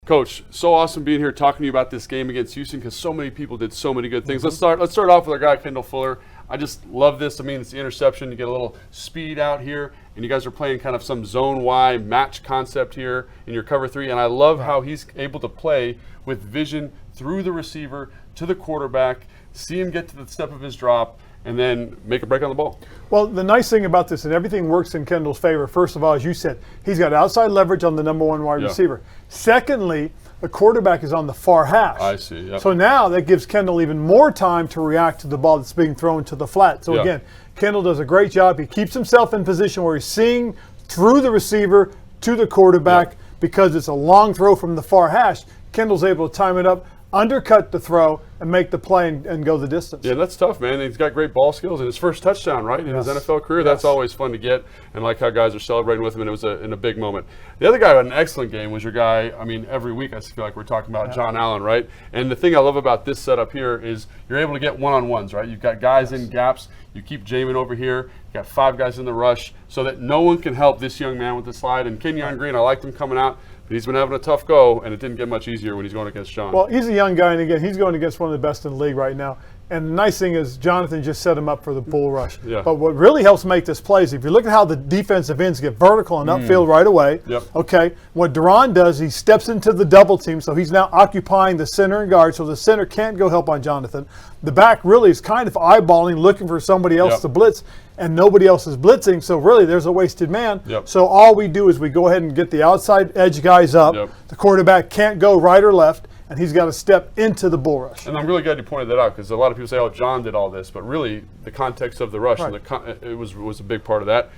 Coach, so awesome being here talking to you about this game against Houston because so many people did so many good things. Let's start off with our guy, Kendall Fuller. I just love this. I mean, it's the interception. You get a little speed out here, and you guys are playing kind of some zone Y match concept here in your cover 3, and I love how he's able to play with vision through the receiver to the quarterback, see him get to the step of his drop, and then make a break on the ball. Well, the nice thing about this, and everything works in Kendall's favor, first of all, as you said, he's got outside leverage on the number 1 wide receiver. Secondly, the quarterback is on the far hash. I see, yep. So now that gives Kendall even more time to react to the ball that's being thrown to the flat. So again, Kendall does a great job. He keeps himself in position where he's seeing through the receiver to the quarterback because it's a long throw from the far hash. Kendall's able to time it up, undercut the throw, and make the play and go the distance. Yeah, that's tough, man. He's got great ball skills, and his first touchdown, right, in his NFL career. That's always fun to get, and like how guys are celebrating with him, and it was in a big moment. The other guy who had an excellent game was your guy, I mean, every week I feel like we're talking about John Allen, right? And the thing I love about this setup here is you're able to get one-on-ones, right? You've got guys in gaps. You keep Jamin over here. You got 5 guys in the rush so that no one can help this young man with the slide. And Kenyon Green, I liked him coming out. He's been having a tough go, and it didn't get much easier when he's going against John. Well, he's a young guy, and again, he's going against one of the best in the league right now. And the nice thing is Jonathan just set him up for the bull rush. But what really helps make this play is if you look at how the defensive ends get vertical and upfield right away, okay, what Duran does, he steps into the double team, so he's now occupying the center and guard, so the center can't go help on Jonathan. The back really is kind of eyeballing, looking for somebody else to blitz, and nobody else is blitzing, so really there's a wasted man. So all we do is we go ahead and get the outside edge guys up. The quarterback can't go right or left, and he's got to step into the bull rush. And I'm really glad you pointed that out because a lot of people say, oh, John did all this, but really the context of the rush and it was a big part of that,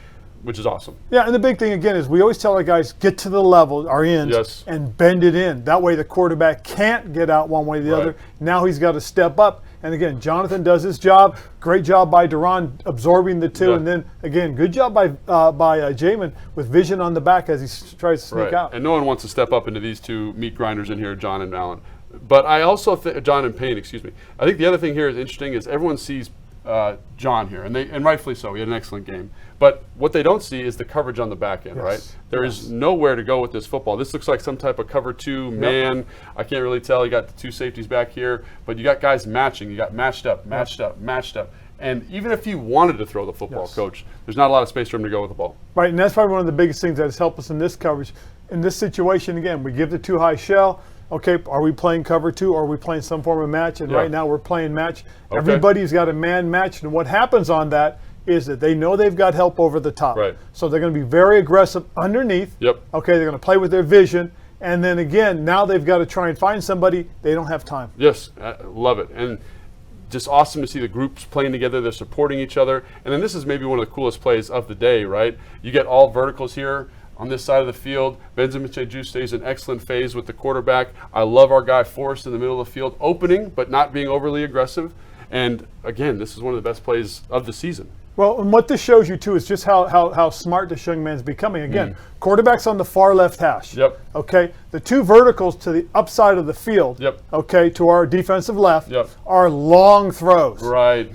which is awesome. Yeah, and the big thing, again, is we always tell our guys, get to the level, our ends, and bend it in. That way the quarterback can't get out one way or the other. Now he's got to step up. And again, Jonathan does his job. Great job by Duran absorbing the two. And then, again, good job by Jamin with vision on the back as he tries to sneak out. And no one wants to step up into these two meat grinders in here, John and Allen. But I also think, John and Payne, excuse me. I think the other thing here is interesting is everyone sees John here, and rightfully so. He had an excellent game. But what they don't see is the coverage on the back end, right? There is nowhere to go with this football. This looks like some type of cover 2 man. I can't really tell. You got the 2 safeties back here, but you got guys matching. You got matched up. And even if he wanted to throw the football, Coach, there's not a lot of space for him to go with the ball. Right, and that's probably one of the biggest things that has helped us in this coverage. In this situation, again, we give the 2 high shell. Okay, are we playing cover 2 or are we playing some form of match? And right now we're playing match. Everybody's got a man match, and what happens on that is that they know they've got help over the top. So they're going to be very aggressive underneath. Okay, they're going to play with their vision. And then again, now they've got to try and find somebody. They don't have time. Yes, I love it. And just awesome to see the groups playing together. They're supporting each other. And then this is maybe one of the coolest plays of the day, right? You get all verticals here on this side of the field. Benjamin Cheju stays in excellent phase with the quarterback. I love our guy Forrest in the middle of the field, opening but not being overly aggressive. And again, this is one of the best plays of the season. Well, and what this shows you too is just how smart this young man's becoming. Again, quarterback's on the far left hash. Okay, the 2 verticals to the upside of the field. Okay, to our defensive left are long throws.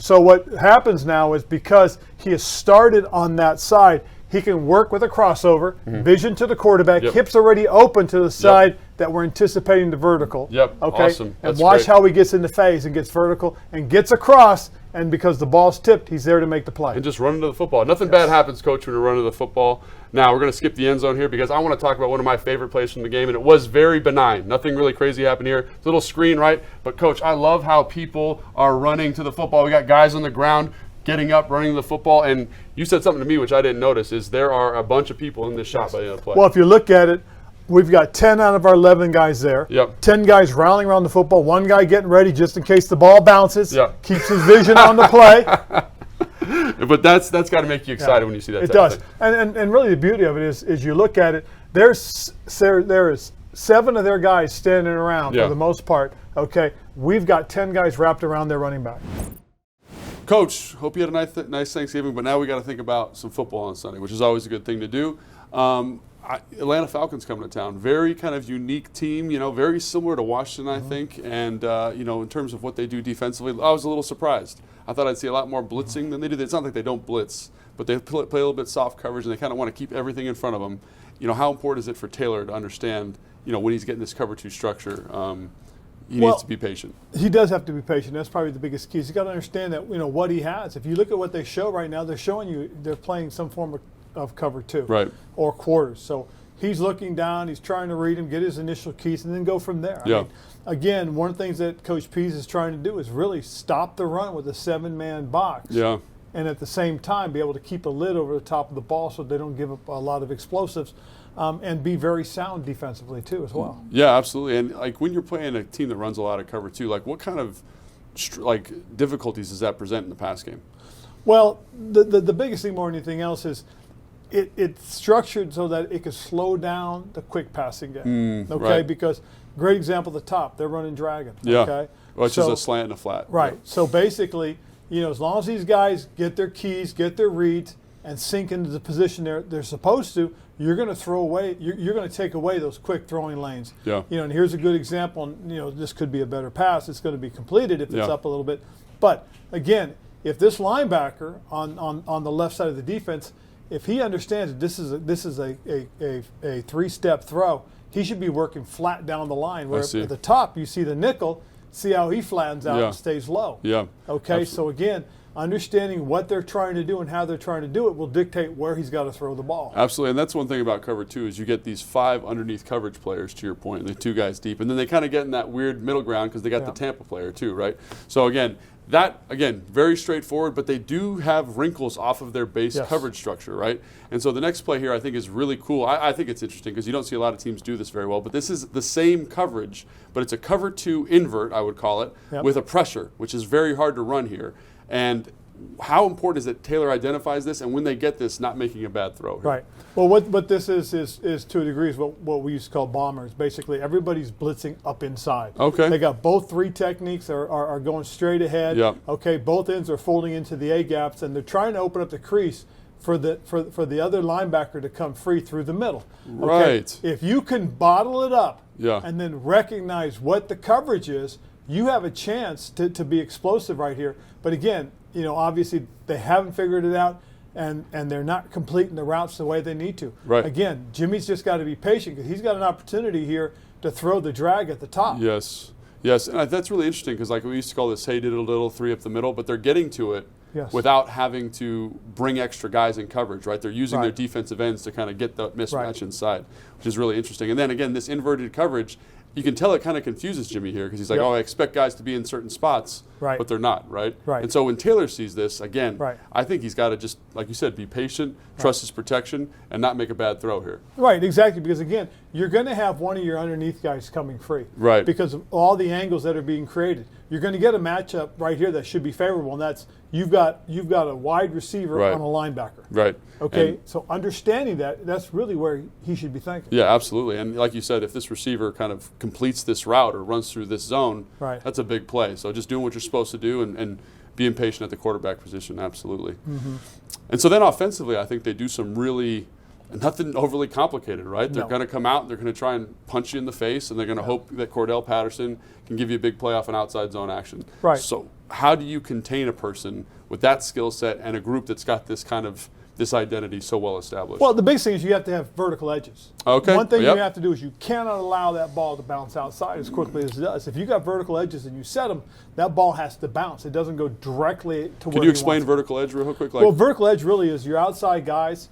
So what happens now is because he has started on that side, he can work with a crossover, vision to the quarterback, hips already open to the side that we're anticipating the vertical. Okay, awesome. And watch how he gets into phase and gets vertical and gets across. And because the ball's tipped, he's there to make the play. And just run into the football. Nothing bad happens, Coach, when you run into the football. Now, we're going to skip the end zone here because I want to talk about one of my favorite plays from the game, and it was very benign. Nothing really crazy happened here. Little screen, right? But, Coach, I love how people are running to the football. We got guys on the ground getting up, running to the football. And you said something to me, which I didn't notice, is there are a bunch of people in this shot by the end of the play. Well, if you look at it, we've got 10 out of our 11 guys there. 10 guys rallying around the football. 1 guy getting ready just in case the ball bounces. Keeps his vision on the play. But that's got to make you excited when you see that. It does. And really the beauty of it is you look at it, there is 7 of their guys standing around for the most part. Okay, we've got 10 guys wrapped around their running back. Coach, hope you had a nice Thanksgiving, but now we got to think about some football on Sunday, which is always a good thing to do. Atlanta Falcons coming to town. Very kind of unique team, very similar to Washington, I think. And, in terms of what they do defensively, I was a little surprised. I thought I'd see a lot more blitzing than they do. It's not like they don't blitz, but they play a little bit soft coverage, and they kind of want to keep everything in front of them. How important is it for Taylor to understand, when he's getting this cover 2 structure, he needs to be patient. He does have to be patient. That's probably the biggest key. He's got to understand that what he has. If you look at what they show right now, they're showing you they're playing some form of cover 2, right, or quarters. So he's looking down. He's trying to read him, get his initial keys, and then go from there. I mean, again, one of the things that Coach Pease is trying to do is really stop the run with a 7-man box. Yeah. And at the same time, be able to keep a lid over the top of the ball so they don't give up a lot of explosives, and be very sound defensively too as well. Yeah, absolutely. And like when you're playing a team that runs a lot of cover 2, like what kind of difficulties does that present in the pass game? Well, the biggest thing more than anything else is it's structured so that it can slow down the quick passing game. Okay, right. Because great example at the top, they're running dragon. Yeah, okay? Which is a slant and a flat. Right. Yeah. So basically, as long as these guys get their keys, get their reads, and sink into the position they're supposed to, you're going to throw away. You're going to take away those quick throwing lanes. Yeah. And here's a good example. And, this could be a better pass. It's going to be completed if it's up a little bit. But again, if this linebacker on the left side of the defense, if he understands that this is a 3-step throw, he should be working flat down the line. Where at the top you see the nickel. See how he flattens out and stays low. Yeah. Okay. Absolutely. So again, understanding what they're trying to do and how they're trying to do it will dictate where he's got to throw the ball. Absolutely, and that's one thing about cover 2 is you get these 5 underneath coverage players, to your point, and the 2 guys deep, and then they kind of get in that weird middle ground because they got the Tampa player too, right? So again, very straightforward, but they do have wrinkles off of their base coverage structure, right? And so the next play here I think is really cool. I think it's interesting because you don't see a lot of teams do this very well, but this is the same coverage, but it's a cover 2 invert, I would call it, with a pressure, which is very hard to run here. And how important is that Taylor identifies this, and when they get this, not making a bad throw here? Right. Well, what this is to a degree is what we used to call bombers. Basically, everybody's blitzing up inside. Okay. They got both 3 techniques are going straight ahead. Yep. Okay. Both ends are folding into the A gaps, and they're trying to open up the crease for the other linebacker to come free through the middle. Okay? Right. If you can bottle it up and then recognize what the coverage is, you have a chance to be explosive right here. But again, obviously they haven't figured it out, and they're not completing the routes the way they need to. Right. Again, Jimmy's just got to be patient because he's got an opportunity here to throw the drag at the top. Yes, and that's really interesting because like we used to call this, hey, diddle diddle, 3 up the middle, but they're getting to it without having to bring extra guys in coverage, right? They're using their defensive ends to kind of get the mismatch inside, which is really interesting. And then again, this inverted coverage, you can tell it kind of confuses Jimmy here because he's like, I expect guys to be in certain spots, but they're not, right? And so when Taylor sees this, again, I think he's got to just, like you said, be patient, trust his protection, and not make a bad throw here. Right, exactly, because again, you're going to have one of your underneath guys coming free. Right. Because of all the angles that are being created. You're going to get a matchup right here that should be favorable, and that's you've got a wide receiver on a linebacker. Right. Okay, and so understanding that's really where he should be thinking. Yeah, absolutely. And like you said, if this receiver kind of completes this route or runs through this zone, that's a big play. So just doing what you're supposed to do and being patient at the quarterback position, absolutely. Mm-hmm. And so then offensively, I think they do some really nothing overly complicated, right? They're going to come out and they're going to try and punch you in the face, and they're going to hope that Cordell Patterson can give you a big play off an outside zone action. Right. So how do you contain a person with that skill set and a group that's got this kind of this identity so well established? Well, the biggest thing is you have to have vertical edges. Okay. One thing you have to do is you cannot allow that ball to bounce outside as quickly as it does. If you got vertical edges and you set them, that ball has to bounce. It doesn't go directly to where Can you explain vertical edge real quick? Well, vertical edge really is your outside guys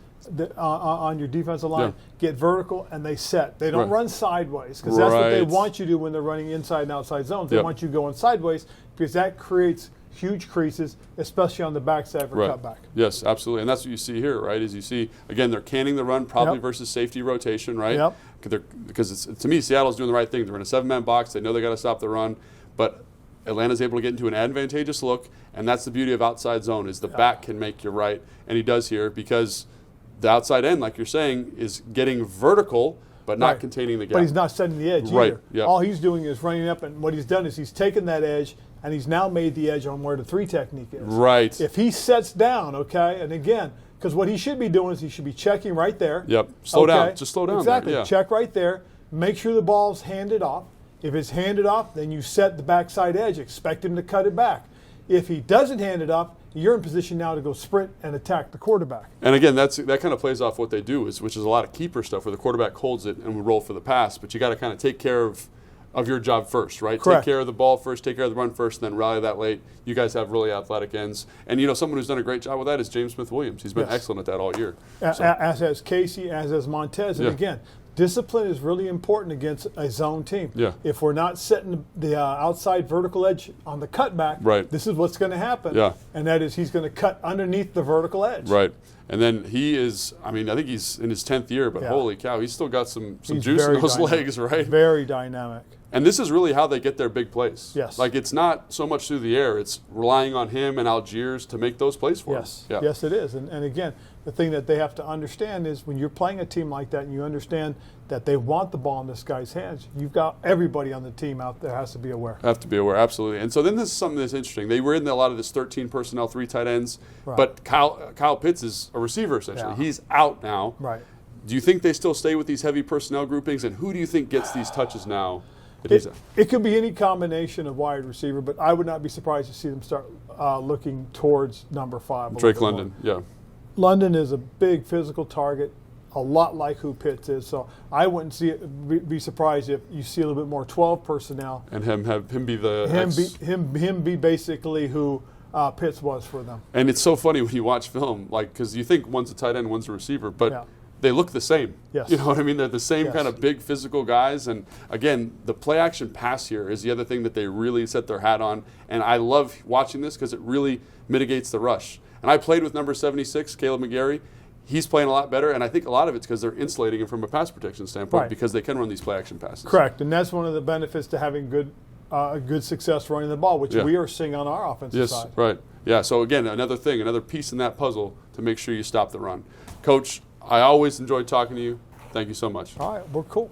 on your defensive line get vertical and they set. They don't run sideways because that's what they want you to do when they're running inside and outside zones. They want you going sideways because that creates huge creases, especially on the backside for cutback. Yes, absolutely. And that's what you see here, right? Is you see, again, they're canning the run probably versus safety rotation, right? Because to me, Seattle's doing the right thing. They're in a 7-man box. They know they got to stop the run. But Atlanta's able to get into an advantageous look, and that's the beauty of outside zone is the back can make you right. And he does here because the outside end, like you're saying, is getting vertical but not containing the gap. But he's not setting the edge either. Yep. All he's doing is running up, and what he's done is he's taken that edge and he's now made the edge on where the 3 technique is. Right. If he sets down, and again, because what he should be doing is he should be checking right there. Yep. Slow down. Just slow down. Exactly. There. Yeah. Check right there. Make sure the ball's handed off. If it's handed off, then you set the backside edge. Expect him to cut it back. If he doesn't hand it off, you're in position now to go sprint and attack the quarterback. And again, that kind of plays off what they do, which is a lot of keeper stuff where the quarterback holds it and we roll for the pass. But you got to kind of take care of your job first, right? Correct. Take care of the ball first, take care of the run first, and then rally that late. You guys have really athletic ends. And, someone who's done a great job with that is James Smith-Williams. He's been excellent at that all year. As has Casey, as has Montez. And again, discipline is really important against a zone team. Yeah. If we're not setting the outside vertical edge on the cutback, this is what's going to happen. Yeah. And that is he's going to cut underneath the vertical edge. Right. And then he is, I think he's in his 10th year, but holy cow, he's still got some juice in those legs, right? Very dynamic. And this is really how they get their big plays. Yes. Like it's not so much through the air, it's relying on him and Algiers to make those plays for yes. him. Yeah. Yes, it is. And again, the thing that they have to understand is when you're playing a team like that and you understand that they want the ball in this guy's hands, you've got everybody on the team out there has to be aware. Have to be aware, absolutely. And so then this is something that's interesting. They were in a lot of this 13 personnel, 3 tight ends, but Kyle Pitts is a receiver essentially. Yeah. He's out now. Right. Do you think they still stay with these heavy personnel groupings? And who do you think gets these touches now? It could be any combination of wide receiver, but I would not be surprised to see them start looking towards number 5. Drake London, yeah. London is a big physical target, a lot like who Pitts is. So I wouldn't be surprised if you see a little bit more 12 personnel. And him be the him be basically who Pitts was for them. And it's so funny when you watch film, because you think one's a tight end, one's a receiver, but they look the same. Yes. You know what I mean? They're the same kind of big physical guys. And again, the play action pass here is the other thing that they really set their hat on. And I love watching this because it really mitigates the rush. And I played with number 76, Caleb McGarry. He's playing a lot better, and I think a lot of it's because they're insulating him from a pass protection standpoint because they can run these play action passes. Correct, and that's one of the benefits to having good success running the ball, which we are seeing on our offensive side. Yes, right. Yeah, so again, another piece in that puzzle to make sure you stop the run. Coach, I always enjoy talking to you. Thank you so much. All right, we're cool.